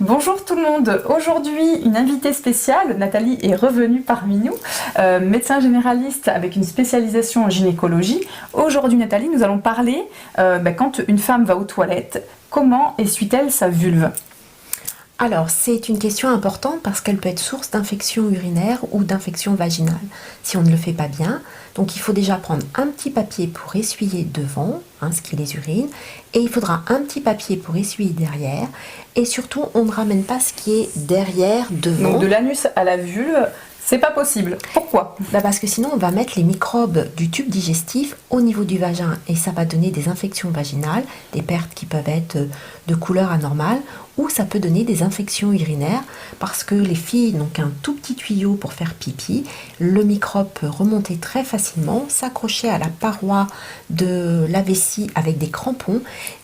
Bonjour tout le monde, aujourd'hui une invitée spéciale, Nathalie est revenue parmi nous, médecin généraliste avec une spécialisation en gynécologie. Aujourd'hui Nathalie, nous allons parler quand une femme va aux toilettes, comment essuie-t-elle sa vulve ? Alors, c'est une question importante parce qu'elle peut être source d'infection urinaire ou d'infection vaginale si on ne le fait pas bien. Donc, il faut déjà prendre un petit papier pour essuyer devant, ce qui est les urines, et il faudra un petit papier pour essuyer derrière. Et surtout, on ne ramène pas ce qui est derrière, devant. Donc, de l'anus à la vulve, c'est pas possible. Pourquoi ? Parce que sinon, on va mettre les microbes du tube digestif au niveau du vagin et ça va donner des infections vaginales, des pertes qui peuvent être de couleur anormale, ou ça peut donner des infections urinaires parce que les filles n'ont qu'un tout petit tuyau pour faire pipi. Le microbe peut remonter très facilement, s'accrocher à la paroi de la vessie avec des crampons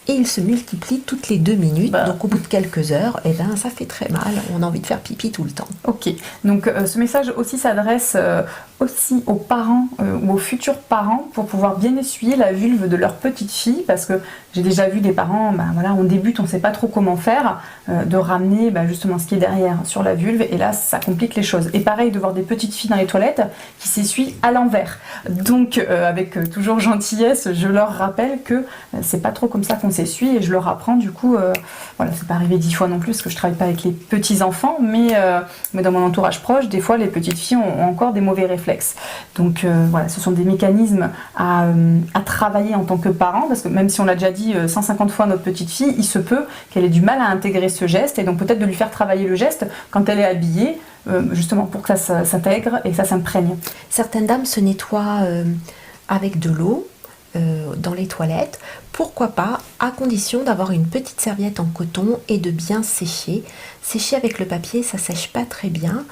et il se multiplie toutes les 2 minutes. Donc au bout de quelques heures, ça fait très mal. On a envie de faire pipi tout le temps. Ok, donc ce message aussi s'adresse aussi aux parents ou aux futurs parents pour pouvoir bien essuyer la vulve de leur petite fille, parce que j'ai déjà vu des parents, on débute, on ne sait pas trop comment faire, de ramener justement ce qui est derrière sur la vulve, et là ça complique les choses. Et pareil, de voir des petites filles dans les toilettes qui s'essuient à l'envers. Donc avec toujours gentillesse, je leur rappelle que c'est pas trop comme ça qu'on s'essuie, et je leur apprends du coup, c'est pas arrivé 10 fois non plus, parce que je travaille pas avec les petits enfants, mais dans mon entourage proche, des fois les petites filles ont encore des mauvais réflexes. Donc ce sont des mécanismes à travailler en tant que parent, parce que même si on l'a déjà dit 150 fois à notre petite fille, il se peut qu'elle ait du mal à intégrer ce geste, et donc peut-être de lui faire travailler le geste quand elle est habillée, justement pour que ça s'intègre et que ça s'imprègne. Certaines dames se nettoient avec de l'eau dans les toilettes, pourquoi pas, à condition d'avoir une petite serviette en coton et de bien sécher. Sécher avec le papier, ça sèche pas très bien,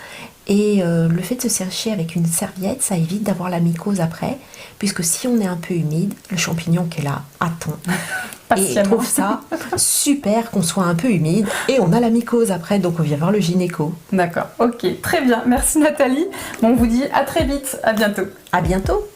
et le fait de se sécher avec une serviette, ça évite d'avoir la mycose après, puisque si on est un peu humide, le champignon qui est là attend et trouve ça super qu'on soit un peu humide, et on a la mycose après, donc on vient voir le gynéco. D'accord, ok, très bien, merci Nathalie. On vous dit à très vite, à bientôt. À bientôt.